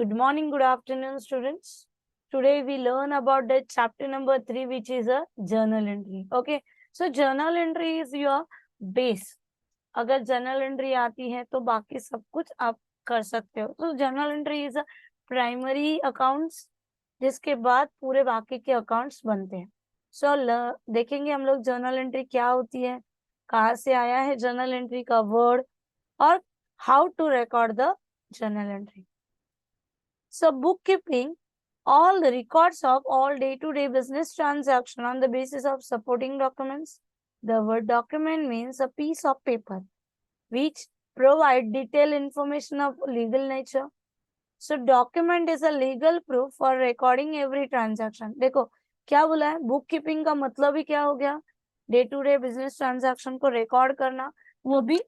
Good morning, good afternoon, students. Today we learn about the chapter number 3, which is a journal entry. Okay, so journal entry is your base. अगर journal entry आती है तो बाकी सब कुछ आप कर सकते हो. तो journal entry is a primary accounts, जिसके बाद पूरे बाकी के accounts बनते हैं. So देखेंगे हम लोग journal entry क्या होती है, कहाँ से आया है journal entry का word और how to record the journal entry. So bookkeeping, all the records of all day-to-day business transaction on the basis of supporting documents. The word document means a piece of paper which provide detailed information of legal nature. So document is a legal proof for recording every transaction. देखो क्या बोला है, book keeping का मतलब ही क्या हो गया, day to day business transaction को रिकॉर्ड करना, वो भी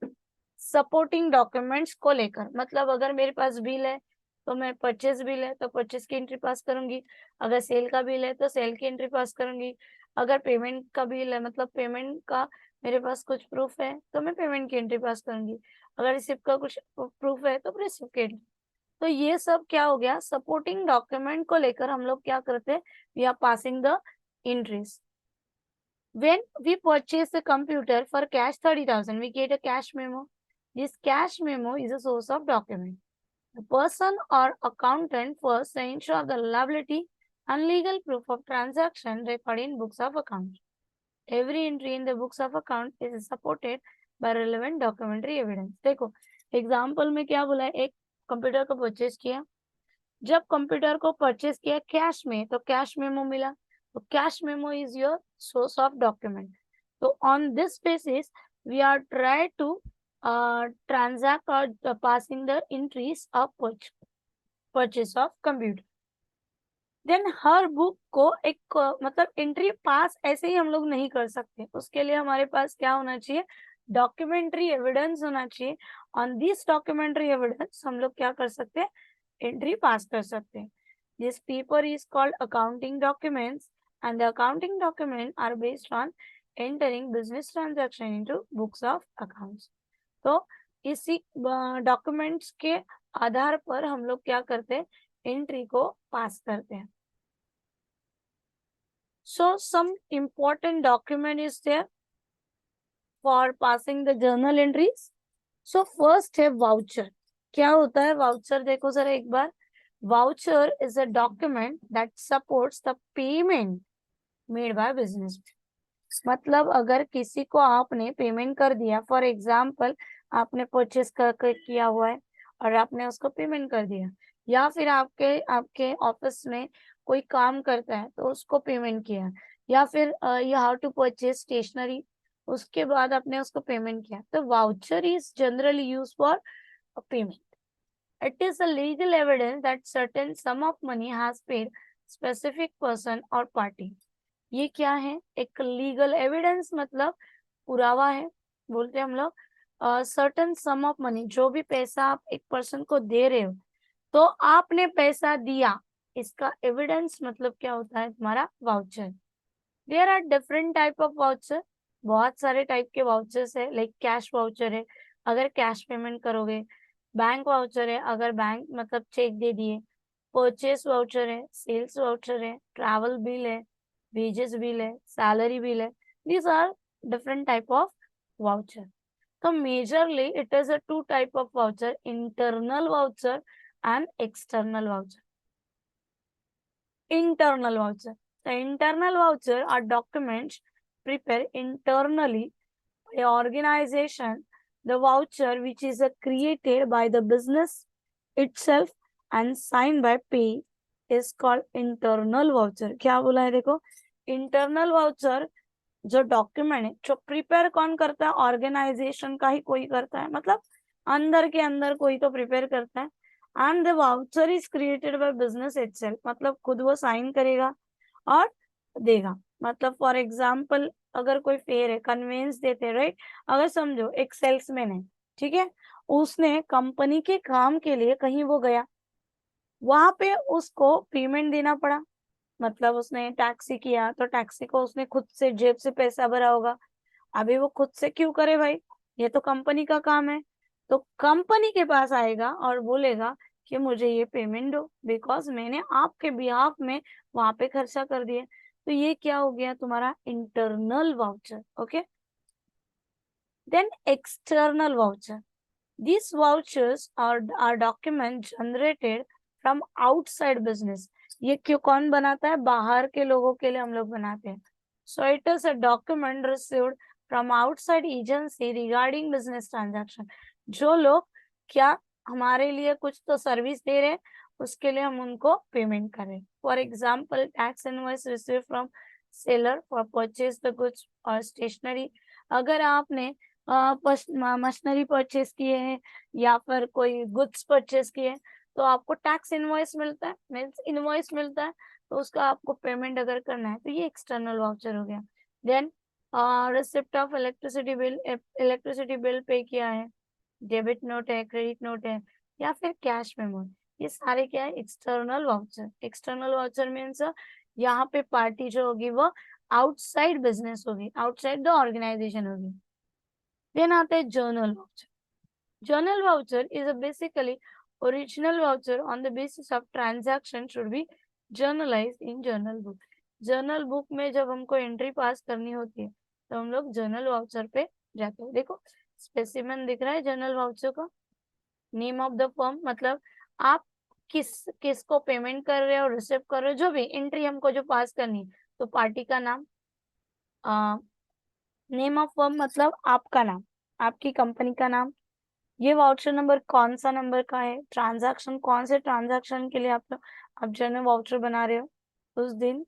सपोर्टिंग डॉक्यूमेंट्स को लेकर. मतलब अगर मेरे पास बिल है तो मैं परचेज बिल है तो परचेज की एंट्री पास करूंगी, अगर सेल का बिल है तो सेल की एंट्री पास करूंगी, अगर पेमेंट का बिल है मतलब पेमेंट का मेरे पास कुछ प्रूफ है तो मैं पेमेंट की एंट्री पास करूंगी, अगर रिसिप्ट का कुछ प्रूफ है तो रिसिप्ट की एंट्री. तो ये सब क्या हो गया, सपोर्टिंग डॉक्यूमेंट को लेकर हम लोग क्या करते हैं, we are passing the entries. When we purchase a computer for cash 30,000, we get a cash memo. This cash memo is a source of document. The person or accountant first ensure the liability and legal proof of transaction recorded in books of account. Every entry in the books of account is supported by relevant documentary evidence. देखो example में क्या बोला है, एक computer को purchase किया, जब computer को परचेज किया कैश में तो कैश मेमो मिला, तो cash memo is your source of document. तो on this basis we are try to transact और passing the entries of purchase of computer. Then हर बुक को एक मतलब एंट्री पास ऐसे ही हम लोग नहीं कर सकते, उसके लिए हमारे पास क्या होना चाहिए, डॉक्यूमेंट्री एविडेंस होना चाहिए. ऑन दिस डॉक्यूमेंट्री एविडेंस हम लोग क्या कर सकते हैं, एंट्री पास कर सकते हैं. This paper is called accounting documents and the accounting document are based on entering business transaction into books of accounts. तो इसी डॉक्यूमेंट्स के आधार पर हम लोग क्या करते हैं, एंट्री को पास करते हैं. So some important document is there for passing the journal entries. So first है voucher. क्या होता है voucher, देखो जरा एक बार. Voucher is a document that supports the payment made by business. मतलब अगर किसी को आपने पेमेंट कर दिया, फॉर एग्जाम्पल आपने परचेस किया हुआ है और आपने उसको पेमेंट कर दिया, या फिर आपके ऑफिस में कोई काम करता है तो उसको पेमेंट किया, या फिर you have to purchase stationery, उसके बाद आपने उसको पेमेंट किया, तो voucher is generally use for payment. It is a legal evidence that certain sum of money has paid specific person or party. ये क्या है, एक लीगल एविडेंस मतलब पुरावा है, बोलते हैं हम लोग. सर्टेन सम ऑफ मनी, जो भी पैसा आप एक पर्सन को दे रहे हो तो आपने पैसा दिया, इसका एविडेंस मतलब क्या होता है, तुम्हारा voucher. There are different type of voucher, बहुत सारे टाइप के वाउचर्स है. लाइक कैश वाउचर है, अगर कैश पेमेंट करोगे. बैंक वाउचर है, अगर बैंक मतलब चेक दे दिए. परचेस वाउचर है, सेल्स वाउचर है, ट्रैवल बिल है, वेजेस बिल है, सैलरी बिल है. These are different type of voucher. तो majorly it is a two type of voucher, internal voucher and external voucher. Internal voucher. The internal voucher are documents prepared internally by organization. The voucher which is created by the business itself and signed by pay is called internal voucher. क्या बोला है देखो, internal voucher जो document है, जो prepare कौन करता है, ऑर्गेनाइजेशन का ही कोई करता है, मतलब अंदर के अंदर कोई तो प्रिपेयर करता है. And the voucher is created by business itself, मतलब खुद वो साइन करेगा और देगा. मतलब फॉर एग्जांपल अगर कोई फेयर है, कन्वेंस देते हैं, राइट. अगर समझो एक सेल्समैन है, ठीक है, उसने कंपनी के काम के लिए कहीं वो गया, वहां पे उसको पेमेंट देना पड़ा, मतलब उसने टैक्सी किया तो टैक्सी को उसने खुद से जेब से पैसा भरा होगा. अभी वो खुद से क्यों करे भाई, ये तो कंपनी का काम है. तो कंपनी के पास आएगा और बोलेगा कि मुझे ये पेमेंट दो, बिकॉज मैंने आपके बिहाफ में वहां पे खर्चा कर दिया। तो ये क्या हो गया तुम्हारा internal voucher. Okay, then external voucher, these vouchers are document generated from outside business। ये क्यों कौन बनाता है, बाहर के लोगों के लिए हम लोग बनाते हैं। So it is a document received from outside agency regarding business transaction। जो लोग क्या हमारे लिए कुछ तो सर्विस दे रहे हैं, उसके लिए हम उनको पेमेंट करें। For example tax invoice receive from seller for purchase the goods और स्टेशनरी। अगर आपने मशीनरी परचेज किए हैं या फिर कोई गुड्स परचेज किए हैं, तो आपको टैक्स इनवॉइस मिलता है, मीन्स इनवॉइस मिलता है, तो उसका आपको पेमेंट अगर करना है तो ये एक्सटर्नल वाउचर हो गया। Then receipt of electricity bill pay किया है, डेबिट नोट है, क्रेडिट नोट है, या फिर कैश मेमो, ये सारे क्या है external voucher. External voucher means यहाँ पे पार्टी जो होगी वो आउटसाइड बिजनेस होगी, आउटसाइड द ऑर्गेनाइजेशन होगी। देन आता है journal voucher. Journal voucher is a basically original voucher on the basis of transaction should be journalized in journal book। Journal book में जब हमको एंट्री पास करनी होती है तो हम लोग जर्नल वाउचर पे जाते हैं। देखो स्पेसिमेन दिख रहा है जर्नल वाउचर का, नेम ऑफ द फर्म, मतलब आप किसको पेमेंट कर रहे हो, रिसीव कर रहे हो, जो भी एंट्री हमको जो पास करनी है, तो पार्टी का नाम, नेम ऑफ फर्म मतलब आपका नाम, आपकी कंपनी का नाम, ये वाउचर नंबर कौन सा नंबर का है, ट्रांजैक्शन कौन से ट्रांजैक्शन के लिए आप जर्नल वाउचर बना रहे हो उस दिन,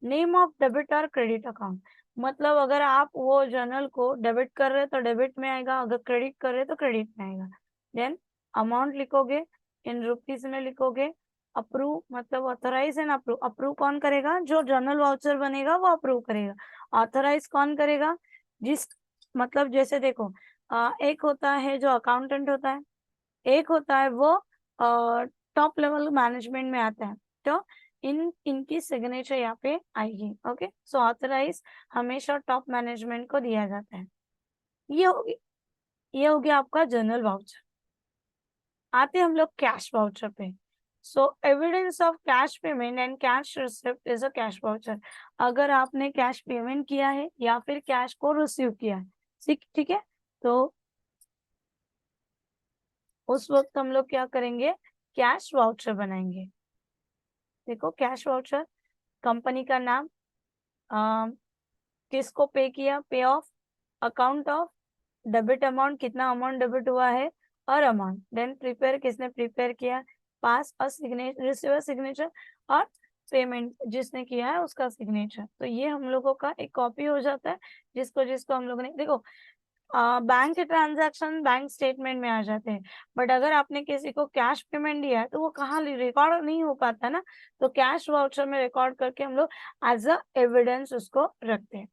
नेम ऑफ डेबिट और क्रेडिट अकाउंट, मतलब अगर आप वो जर्नल को डेबिट कर रहे हो तो डेबिट में आएगा, अगर क्रेडिट कर रहे हो तो क्रेडिट में आएगा। देन अमाउंट लिखोगे, इन रुपीज में लिखोगे, अप्रूव मतलब ऑथराइज एंड अप्रूव, अप्रूव कौन करेगा, जो जर्नल वाउचर बनेगा वो अप्रूव करेगा, ऑथराइज कौन करेगा, जिस मतलब जैसे देखो एक होता है जो अकाउंटेंट होता है, एक होता है वो टॉप लेवल मैनेजमेंट में आता है, तो इनकी सिग्नेचर यहाँ पे आएगी। ओके, सो ऑथराइज हमेशा टॉप मैनेजमेंट को दिया जाता है। ये हो गया आपका जर्नल वाउचर। आते हम लोग कैश वाउचर पे। So evidence of cash payment and cash receipt is a cash voucher. अगर आपने कैश पेमेंट किया है या फिर कैश को रिसीव किया है, ठीक है, तो उस वक्त हम लोग क्या करेंगे, कैश वाउचर बनाएंगे। देखो कैश वाउचर, कंपनी का नाम, किसको पे किया, पे of, account of, debit amount कितना अमाउंट डेबिट हुआ है, और अमाउंट, देन प्रिपेयर किसने प्रिपेयर किया, पास और सिग्नेचर, रिसीवर सिग्नेचर, और पेमेंट जिसने किया है उसका सिग्नेचर। तो ये हम लोगों का एक कॉपी हो जाता है, जिसको जिसको हम लोगों ने, देखो बैंक के ट्रांजैक्शन बैंक स्टेटमेंट में आ जाते हैं, बट अगर आपने किसी को कैश पेमेंट दिया है तो वो कहाँ रिकॉर्ड नहीं हो पाता ना, तो कैश वाउचर में रिकॉर्ड करके हम लोग एज अ एविडेंस उसको रखते हैं।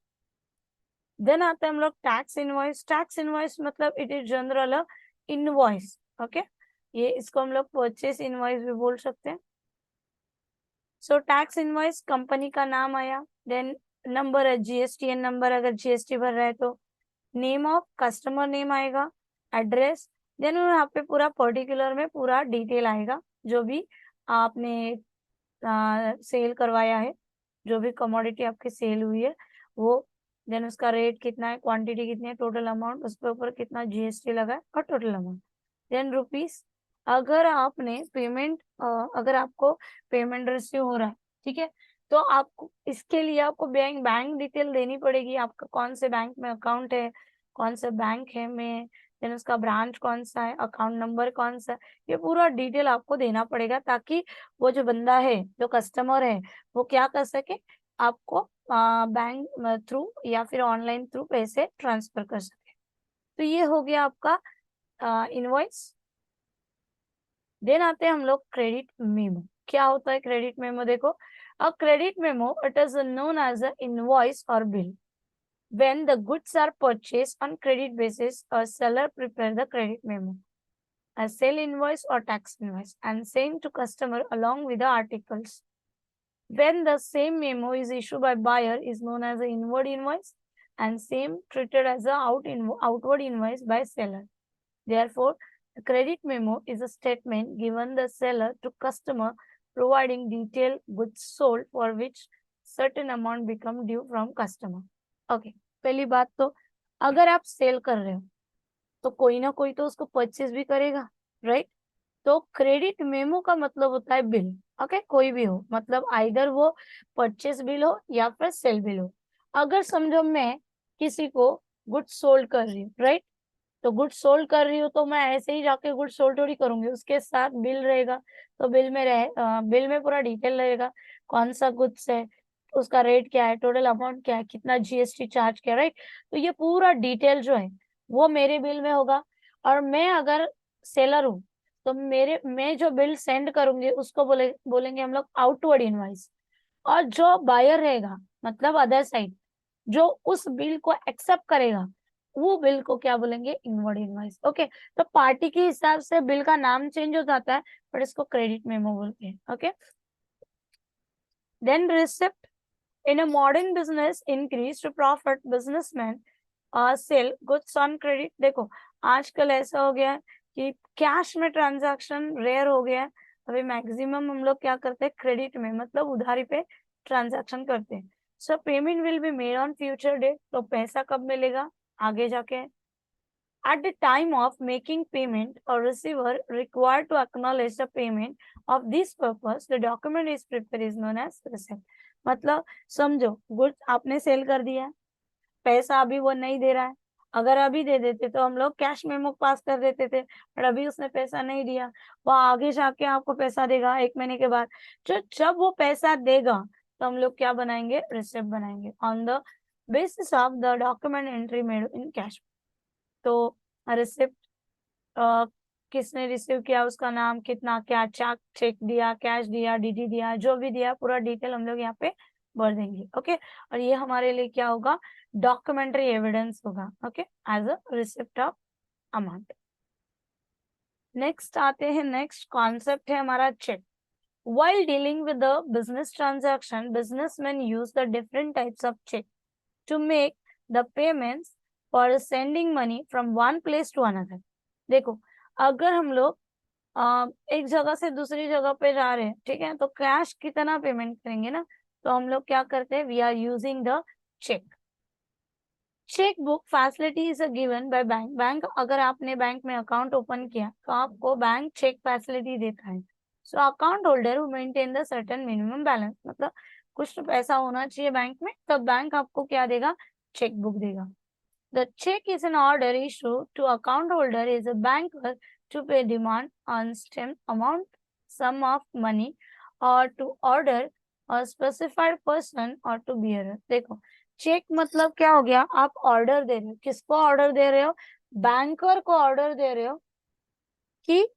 देन आता है हम लोग टैक्स इनवॉइस। टैक्स इनवॉइस मतलब it is general invoice. Okay, ये इसको हम लोग परचेस इनवॉइस भी बोल सकते हैं। सो टैक्स इनवॉइस, कंपनी का नाम आया, देन नंबर है जीएसटीएन नंबर, अगर जीएसटी भर रहा है तो नेम ऑफ कस्टमर नेम आएगा, एड्रेस, देन यहाँ पे पूरा पर्टिकुलर में पूरा डिटेल आएगा, जो भी आपने सेल करवाया है, जो भी कमोडिटी आपकी सेल हुई है वो, देन उसका रेट कितना है, क्वांटिटी कितनी है, टोटल अमाउंट, उसके ऊपर कितना जीएसटी लगा है, और टोटल अमाउंट, देन रुपीस। अगर आपने पेमेंट अगर आपको पेमेंट रिसीव हो रहा है, ठीक है, तो आपको इसके लिए आपको बैंक डिटेल देनी पड़ेगी, आपका कौन से बैंक में अकाउंट है, कौन सा बैंक है में, देन उसका ब्रांच कौन सा है, अकाउंट नंबर कौन सा है, ये पूरा डिटेल आपको देना पड़ेगा, ताकि वो जो बंदा है, जो कस्टमर है, वो क्या कर सके, आपको बैंक थ्रू या फिर ऑनलाइन थ्रू पैसे ट्रांसफर कर सके। तो ये हो गया आपका इनवॉइस। देन आते हैं हम लोग क्रेडिट मेमो। क्या होता है क्रेडिट मेमो, देखो a credit memo it is known as a invoice और bill. When the goods are purchased on credit basis, a seller prepare the credit memo, a sale invoice or tax invoice, and send to customer along with the articles. When the same memo is issued by buyer is known as an inward invoice, and same treated as a outward invoice by seller. Therefore, credit memo is a statement given the seller to customer providing detailed goods sold for which certain amount become due from customer. Okay, पहली बात तो अगर आप cell कर रहे हो तो कोई ना कोई तो उसको परचेज भी करेगा, राइट? तो क्रेडिट मेमो का मतलब होता है बिल। ओके, कोई भी हो, मतलब आइदर वो परचेज बिल हो या फिर सेल बिल हो। अगर समझो मैं किसी को गुड सोल्ड कर रही हूँ, राइट? तो गुड सोल्ड कर रही हूँ तो मैं ऐसे ही जाके गुड सोल्ड थोड़ी करूंगी, उसके साथ बिल रहेगा। तो बिल में पूरा डिटेल रहेगा, कौन सा गुड्स है, उसका रेट क्या है, टोटल अमाउंट क्या है, कितना जीएसटी चार्ज किया, राइट? तो ये पूरा डिटेल जो है वो मेरे बिल में होगा। और मैं अगर सेलर हूँ तो मैं जो बिल सेंड करूंगी उसको बोलेंगे हम लोग आउटवर्ड इनवॉइस। और जो बायर रहेगा, मतलब अदर साइड, जो उस बिल को एक्सेप्ट करेगा, वो बिल को क्या बोलेंगे? Inward invoice. ओके, तो पार्टी के हिसाब से बिल का नाम चेंज हो जाता है, बट इसको क्रेडिट मेमो बोलते हैं। Okay, then receipt. In a modern business increase profit, businessman sell goods on credit. देखो, आजकल ऐसा हो गया है कि कैश में ट्रांजैक्शन रेयर हो गया है। अभी मैक्सिमम हम लोग क्या करते हैं? क्रेडिट में, मतलब उधारी पे ट्रांजैक्शन करते हैं। So payment will be made on future date. तो पैसा कब मिलेगा? आगे जाके। At the time of making payment, a receiver required to acknowledge the payment. Of this purpose, the document is prepared is known as receipt. मतलब समझो, goods आपने cell कर दिया, पैसा अभी वो नहीं दे रहा है। अगर अभी दे देते तो हम लोग कैश मेमो पास कर देते थे, पर अभी उसने पैसा नहीं दिया, वो आगे जाके आपको पैसा देगा 1 महीने के बाद। जब वो पैसा देगा तो हम लोग क्या बनाएंगे? रिसिप्ट बनाएंगे on the basis of the document entry made in cash. तो रिसिप्ट, किसने रिसीव किया, उसका नाम, कितना, क्या चेक चेक दिया, कैश दिया, डीडी दिया, जो भी दिया, पूरा डिटेल हम लोग यहाँ पे भर देंगे। ओके, और ये हमारे लिए क्या होगा? डॉक्यूमेंट्री एविडेंस होगा। Okay, as a receipt of amount. Next आते हैं, नेक्स्ट कॉन्सेप्ट है हमारा cheque. While dealing with the business transaction, businessmen use the different types of check to make the payments for sending money from one place to another. देखो, अगर हम लोग एक जगह से दूसरी जगह पे जा रहे हैं, ठीक है, तो कैश कितना पेमेंट करेंगे ना, तो हम लोग क्या करते हैं? We are using the cheque. Cheque book facility is given by bank. Bank, अगर आपने बैंक में अकाउंट ओपन किया तो आपको बैंक चेक फैसिलिटी देता है। So account holder who maintain the certain minimum balance, मतलब कुछ तो पैसा होना चाहिए बैंक में, तब बैंक आपको क्या देगा? चेक बुक देगा। The check is an order issued to account holder is a banker to pay demand on stem amount, sum of money, or to order a specified person or to bearer. देखो, check मतलब क्या हो गया? आप order दे रहे हो, किसको order दे रहे हो? बैंकर को ऑर्डर दे रहे हो कि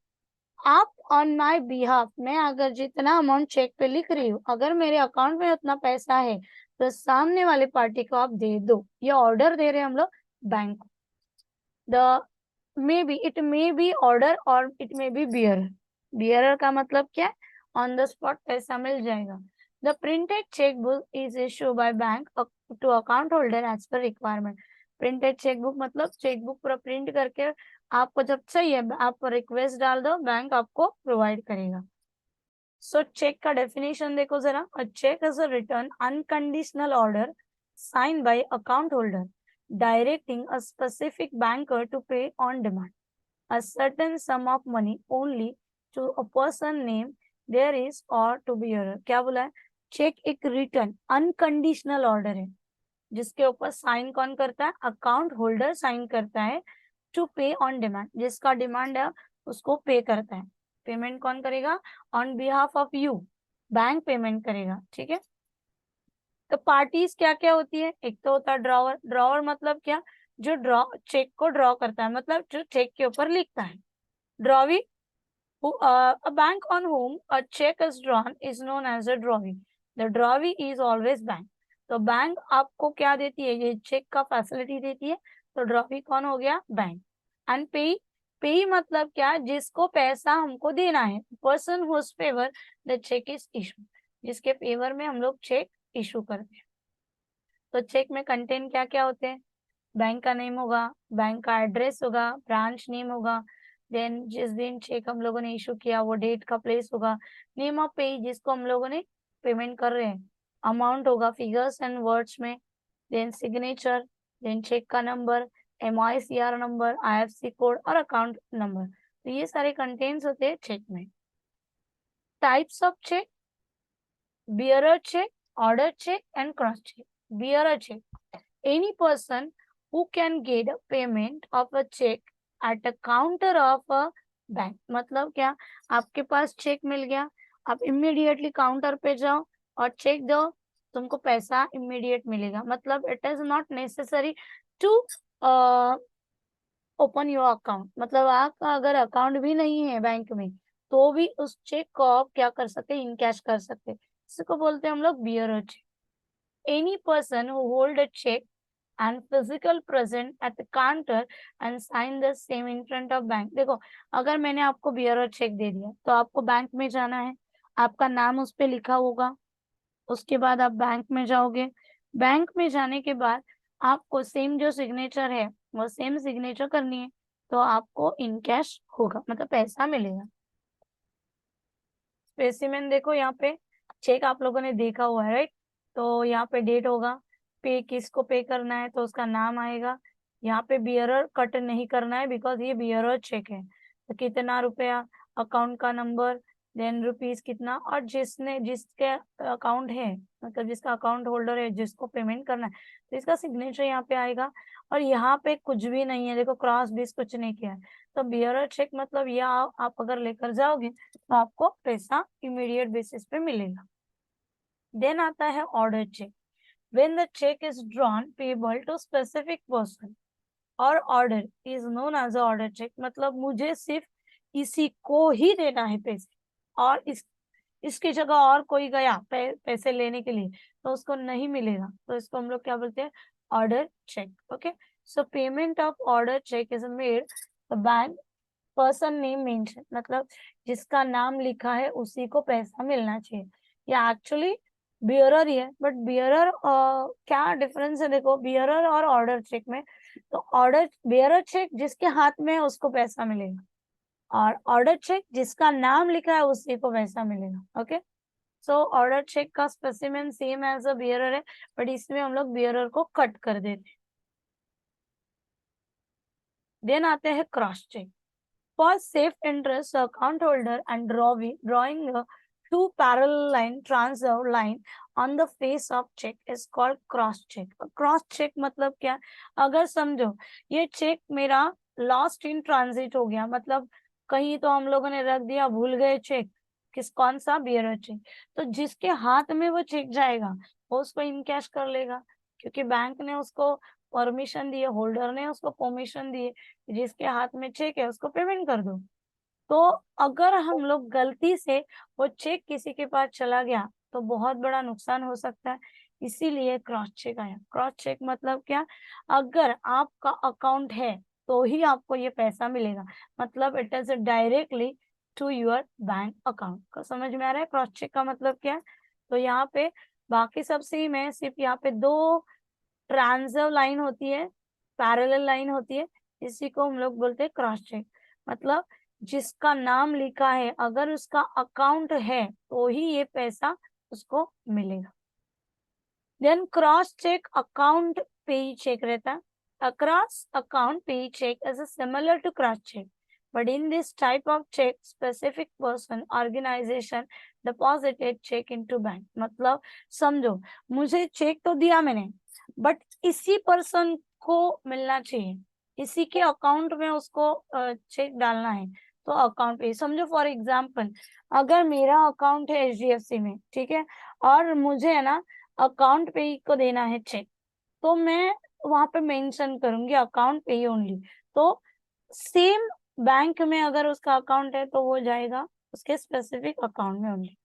आप ऑन माई बिहाफ, मैं अगर जितना अमाउंट चेक पे लिख रही हूँ, अगर मेरे अकाउंट में उतना पैसा है तो सामने वाले पार्टी को आप दे दो। ये ऑर्डर दे रहे हैं हम लोग बैंक को। The it may be order और it may be bearer. Bearer का मतलब क्या है? ऑन द स्पॉट पैसा मिल जाएगा। The printed cheque book is issue by bank to account holder as per requirement. Printed cheque book मतलब चेक बुक पूरा प्रिंट करके आपको जब चाहिए आप रिक्वेस्ट डाल दो, बैंक आपको प्रोवाइड करेगा। सो चेक का डेफिनेशन देखो जरा। A cheque is a return unconditional order sign by account holder directing a specific banker to pay on demand a certain sum of money only to a person named there is or to bearer। क्या बोला है? Check एक return unconditional order है जिसके ऊपर sign कौन करता है? अकाउंट होल्डर साइन करता है। टू पे ऑन डिमांड, जिसका डिमांड है उसको पे करता है। पेमेंट कौन करेगा? On behalf of you, bank payment करेगा। ठीक है, तो पार्टीज क्या क्या होती है? एक तो होता है ड्रॉवर। ड्रॉवर मतलब क्या? जो चेक को ड्रॉ करता है, मतलब जो चेक के ऊपर लिखता है। Drawee, a bank on whom a check is drawn is known as a drawee. The drawee is always bank. तो बैंक आपको क्या देती है? ये चेक का फैसिलिटी देती है। तो ड्रॉवी कौन हो गया? बैंक। एंड पेई, पेई मतलब क्या? जिसको पैसा हमको देना है। Person whose favour the cheque is issue, जिसके फेवर में हम लोग चेक इशू करते हैं। तो चेक में कंटेंट क्या क्या होते हैं? बैंक का नेम होगा, बैंक का एड्रेस होगा, ब्रांच नेम होगा, देन जिस दिन चेक हम लोगों ने इशू किया वो डेट का प्लेस होगा, नेम ऑफ पे जिसको हम लोगों ने पेमेंट कर रहे हैं, अमाउंट होगा फिगर्स एंड वर्ड्स में, देन सिग्नेचर, देन चेक का number, MICR number, IFSC code और अकाउंट नंबर। तो ये सारे कंटेंट्स होते हैं चेक में। Types of cheque, bearer check, order check and cross check. Bearer check, any person who can get a payment of a check at a counter of a bank. मतलब क्या, आपके पास check मिल गया, आप immediately counter पे जाओ और check दो, तुमको पैसा इमीडिएट मिलेगा। मतलब it is not necessary to open your account. मतलब आपका अगर अकाउंट भी नहीं है बैंक में तो भी उस चेक को आप क्या कर सकते हैं, इनकैश कर सकते हैं। इसको बोलते हैं हम लोग bearer cheque. Any person who hold a cheque and physical present at the counter and sign the same in front of bank। देखो, अगर मैंने आपको बियरर चेक दे दिया तो आपको बैंक में जाना है, आपका नाम उस पे लिखा होगा, उसके बाद आप बैंक में जाओगे, बैंक में जाने के बाद आपको सेम जो सिग्नेचर है वो सेम सिग्नेचर करनी है, तो आपको इन कैश होगा, मतलब पैसा मिलेगा। स्पेसिमेन देखो, यहाँ पे चेक आप लोगों ने देखा हुआ है राइट, तो यहाँ पे डेट होगा, पे किसको पे करना है तो उसका नाम आएगा, यहाँ पे बियरर कट नहीं करना है बिकॉज ये बियरर चेक है। तो कितना रुपया, अकाउंट का नंबर, देन रुपीज कितना, और जिसके अकाउंट है, मतलब जिसका अकाउंट होल्डर है, जिसको पेमेंट करना है, तो इसका सिग्नेचर यहाँ पे आएगा। और यहाँ पे कुछ भी नहीं है, देखो क्रॉस बीस कुछ नहीं किया है। तो बियरर चेक मतलब ये आप अगर लेकर जाओगे तो आपको पैसा इमीडिएट बेसिस पे मिलेगा। देन आता है order cheque. When the cheque is drawn payable to specific person और order is known as a order cheque. मतलब मुझे सिर्फ इसी को ही देना है पैसे, और इसकी जगह और कोई गया पैसे लेने के लिए तो उसको नहीं मिलेगा, तो इसको हम लोग क्या बोलते हैं, order cheque. Okay, so payment of order cheque is made the bank person name mention. मतलब जिसका नाम लिखा है उसी को पैसा मिलना चाहिए। या एक्चुअली बियरर ही है, बट बियरर क्या डिफरेंस है, देखो बियरर और ऑर्डर चेक में। तो ऑर्डर बियरर चेक जिसके हाथ में है उसको पैसा मिलेगा, और ऑर्डर चेक जिसका नाम लिखा है उसी को पैसा मिलेगा। ओके, सो ऑर्डर चेक का specimen same as a bearer है, बट इसमें हम लोग बियरर को कट कर देते हैं। देन आते हैं cross cheque. For safe interest, the account holder and drawing a two parallel line, transverse line on the face of check is called cross check। Cross check मतलब क्या, अगर समझो ये चेक मेरा लॉस्ट इन ट्रांजिट हो गया, मतलब कहीं तो हम लोगों ने रख दिया, भूल गए चेक, कौन सा, बियरर चेक, तो जिसके हाथ में वो चेक जाएगा वो उसको इनकैश कर लेगा, क्योंकि बैंक ने उसको परमिशन दी है, होल्डर ने उसको परमिशन दी है, जिसके हाथ में चेक है उसको पेमेंट कर दो। तो अगर हम लोग गलती से वो चेक किसी के पास चला गया तो बहुत बड़ा नुकसान हो सकता है, इसीलिए क्रॉस चेक आया। क्रॉस चेक मतलब क्या, अगर आपका अकाउंट है तो ही आपको ये पैसा मिलेगा, मतलब it is directly to your bank account. का समझ में आ रहा है क्रॉस चेक का मतलब क्या। तो यहाँ पे बाकी सब सेम है, सिर्फ यहाँ पे दो ट्रांसवर्स लाइन होती है, पैरेलल लाइन होती है, इसी को हम लोग बोलते हैं क्रॉस चेक। मतलब जिसका नाम लिखा है अगर उसका अकाउंट है तो ही ये पैसा उसको मिलेगा। देन क्रॉस चेक अकाउंट पेई चेक रहता है। Across account pay check is similar to cross check, but in this type of check specific person organization deposited check into bank। मतलब समझो, मुझे चेक तो दिया मैंने, बट इसी पर्सन को मिलना चाहिए, इसी के अकाउंट में उसको चेक डालना है, तो अकाउंट पे समझो। फॉर एग्जाम्पल, अगर मेरा अकाउंट है HDFC में, ठीक है, और मुझे है ना अकाउंट पे को देना है चेक, तो मैं वहां पे मेंशन करूंगी अकाउंट पे ओनली। तो सेम बैंक में अगर उसका अकाउंट है तो वो जाएगा उसके स्पेसिफिक अकाउंट में ओनली।